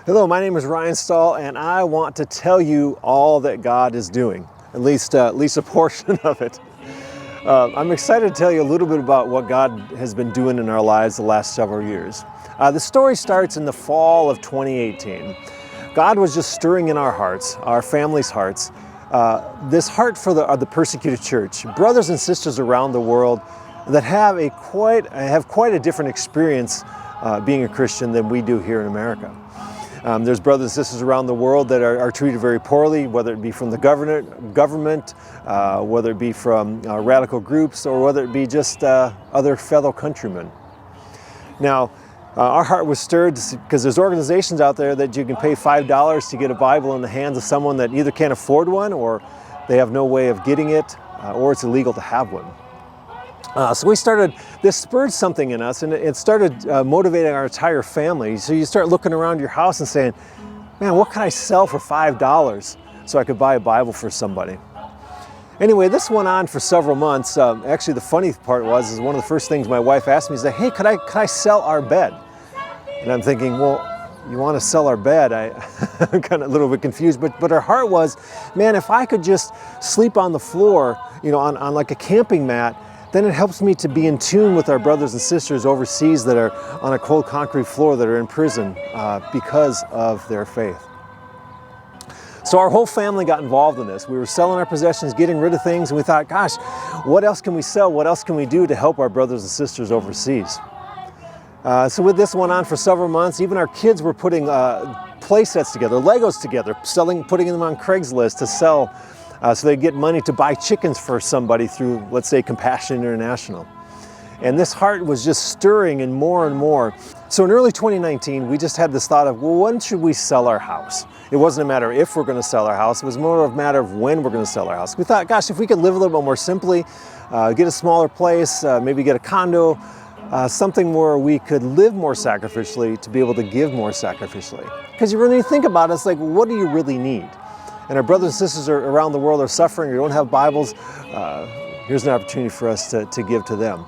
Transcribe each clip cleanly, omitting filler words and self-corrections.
Hello, my name is Ryan Stahl, and I want to tell you all that God is doing, at least a portion of it. I'm excited to tell you a little bit about what God has been doing in our lives the last several years. The story starts in the fall of 2018. God was just stirring in our hearts, our family's hearts, this heart for the persecuted church, brothers and sisters around the world that have quite a different experience being a Christian than we do here in America. There's brothers and sisters around the world that are treated very poorly, whether it be from the government, whether it be from radical groups, or whether it be just other fellow countrymen. Now, our heart was stirred because there's organizations out there that you can pay $5 to get a Bible in the hands of someone that either can't afford one, or they have no way of getting it, or it's illegal to have one. So this spurred something in us, and it started motivating our entire family. So you start looking around your house and saying, man, what can I sell for $5 so I could buy a Bible for somebody? Anyway, this went on for several months. Actually, the funny part is one of the first things my wife asked me is, hey, could I sell our bed? And I'm thinking, well, you want to sell our bed? I'm kind of a little bit confused, but her heart was, man, if I could just sleep on the floor, on like a camping mat, then it helps me to be in tune with our brothers and sisters overseas that are on a cold concrete floor, that are in prison because of their faith. So our whole family got involved in this. We were selling our possessions, getting rid of things, and we thought, gosh, what else can we sell? What else can we do to help our brothers and sisters overseas? So with this went on for several months. Even our kids were putting play sets together, Legos together, putting them on Craigslist to sell, so they get money to buy chickens for somebody through, let's say, Compassion International. And this heart was just stirring and more. So in early 2019, we just had this thought of, well, when should we sell our house? It wasn't a matter of if we're going to sell our house, it was more of a matter of when we're going to sell our house. We thought, gosh, if we could live a little bit more simply, get a smaller place, maybe get a condo, something where we could live more sacrificially to be able to give more sacrificially. Because you really think about it, it's like, what do you really need? And our brothers and sisters around the world are suffering or don't have Bibles. Here's an opportunity for us to give to them.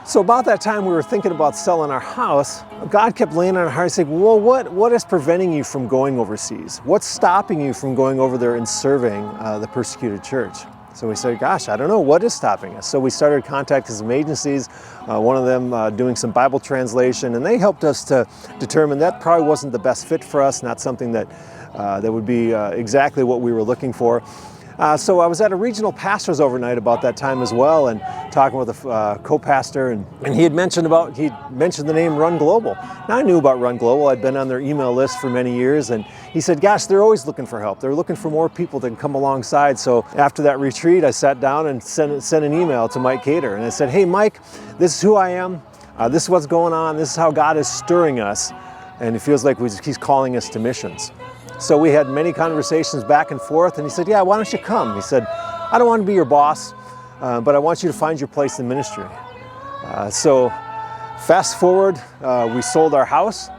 So about that time we were thinking about selling our house, God kept laying on our heart saying, well, what is preventing you from going overseas? What's stopping you from going over there and serving the persecuted church? So we said, gosh, I don't know, what is stopping us? So we started contacting some agencies, one of them doing some Bible translation, and they helped us to determine that probably wasn't the best fit for us, not something that would be exactly what we were looking for. So I was at a regional pastor's overnight about that time as well, and talking with a co-pastor, and he mentioned the name Run Global. Now I knew about Run Global. I'd been on their email list for many years, and he said, gosh, they're always looking for help. They're looking for more people that can come alongside. So after that retreat, I sat down and sent an email to Mike Cater, and I said, hey Mike, this is who I am. This is what's going on. This is how God is stirring us, and it feels like he's calling us to missions. So we had many conversations back and forth, and he said, yeah, why don't you come? He said, I don't want to be your boss, but I want you to find your place in ministry. So fast forward, we sold our house,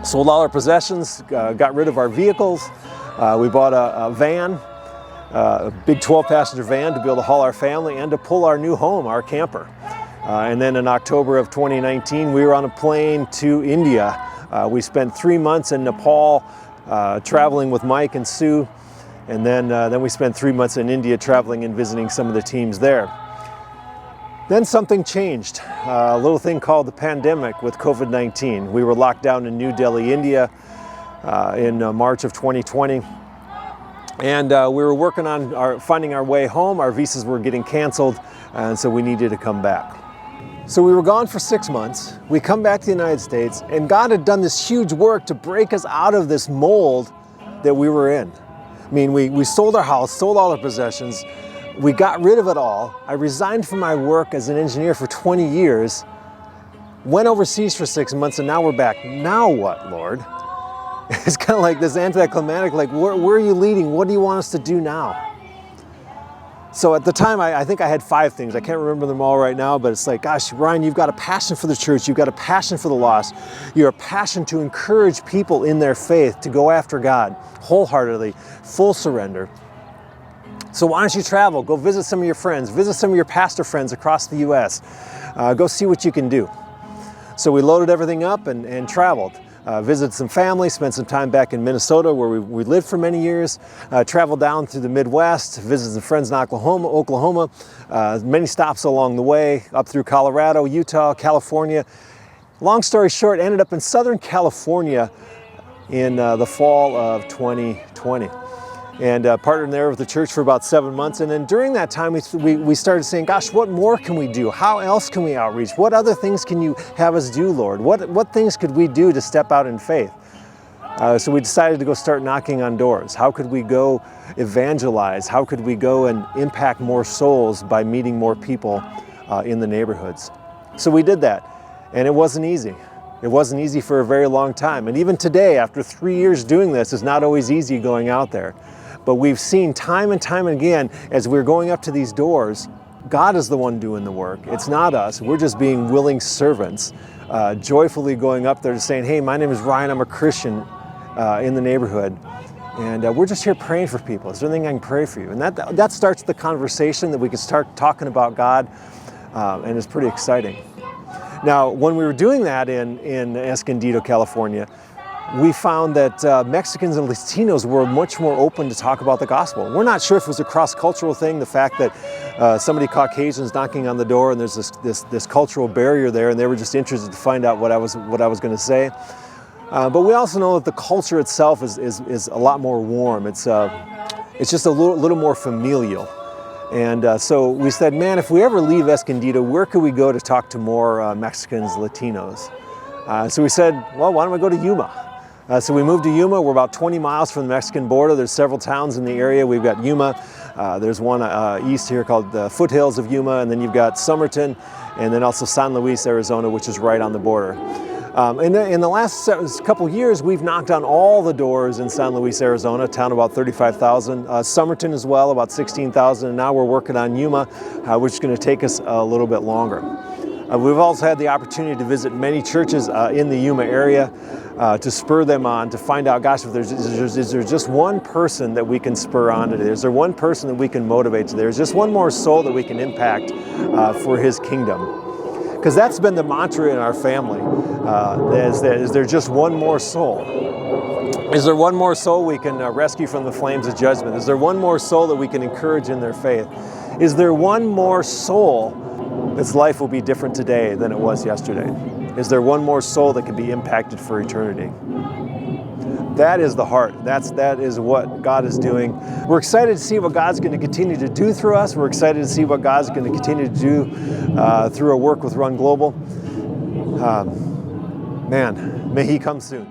sold all our possessions, got rid of our vehicles. We bought a van, a big 12-passenger van to be able to haul our family and to pull our new home, our camper. And then in October of 2019, we were on a plane to India. We spent 3 months in Nepal, traveling with Mike and Sue, and then we spent 3 months in India traveling and visiting some of the teams there. Then something changed, a little thing called the pandemic with COVID-19. We were locked down in New Delhi, India in March of 2020, and we were working on finding our way home. Our visas were getting canceled, and so we needed to come back. So we were gone for 6 months. We come back to the United States, and God had done this huge work to break us out of this mold that we were in. I mean, we sold our house, sold all our possessions. We got rid of it all. I resigned from my work as an engineer for 20 years, went overseas for 6 months, and now we're back. Now what, Lord? It's kind of like this anticlimactic, like, where are you leading? What do you want us to do now? So at the time, I think I had 5 things. I can't remember them all right now, but it's like, gosh, Ryan, you've got a passion for the church. You've got a passion for the lost. You're a passion to encourage people in their faith to go after God wholeheartedly, full surrender. So why don't you travel? Go visit some of your friends. Visit some of your pastor friends across the U.S. Go see what you can do. So we loaded everything up and traveled. visited some family, spent some time back in Minnesota where we lived for many years, traveled down through the Midwest, visited some friends in Oklahoma, many stops along the way, up through Colorado, Utah, California. Long story short, ended up in Southern California in the fall of 2020. And partnered there with the church for about 7 months. And then during that time, we started saying, gosh, what more can we do? How else can we outreach? What other things can you have us do, Lord? What things could we do to step out in faith? So we decided to go start knocking on doors. How could we go evangelize? How could we go and impact more souls by meeting more people in the neighborhoods? So we did that, and it wasn't easy. It wasn't easy for a very long time. And even today, after 3 years doing this, it's not always easy going out there. But we've seen time and time again, as we're going up to these doors, God is the one doing the work. It's not us. We're just being willing servants, joyfully going up there to saying, hey, my name is Ryan, I'm a Christian in the neighborhood. And we're just here praying for people. Is there anything I can pray for you? And that starts the conversation that we can start talking about God, and it's pretty exciting. Now, when we were doing that in Escondido, California, we found that Mexicans and Latinos were much more open to talk about the gospel. We're not sure if it was a cross-cultural thing, the fact that somebody Caucasian's knocking on the door and there's this cultural barrier there, and they were just interested to find out what I was going to say. But we also know that the culture itself is a lot more warm. It's just a little more familial. And so we said, man, if we ever leave Escondido, where could we go to talk to more Mexicans, Latinos? So we said, well, why don't we go to Yuma? So we moved to Yuma. We're about 20 miles from the Mexican border. There's several towns in the area. We've got Yuma. There's one east here called the Foothills of Yuma, and then you've got Somerton, and then also San Luis, Arizona, which is right on the border. In the last couple years, we've knocked on all the doors in San Luis, Arizona, a town about 35,000. Somerton as well, about 16,000. And now we're working on Yuma, which is going to take us a little bit longer. We've also had the opportunity to visit many churches in the Yuma area to spur them on, to find out, gosh, is there just one person that we can spur on today? Is there one person that we can motivate today? Is just one more soul that we can impact for His kingdom? Because that's been the mantra in our family, is there just one more soul? Is there one more soul we can rescue from the flames of judgment? Is there one more soul that we can encourage in their faith? Is there one more soul that's life will be different today than it was yesterday? Is there one more soul that can be impacted for eternity? That is the heart. That is what God is doing. We're excited to see what God's going to continue to do through us. We're excited to see what God's going to continue to do through our work with Run Global. Man, may He come soon.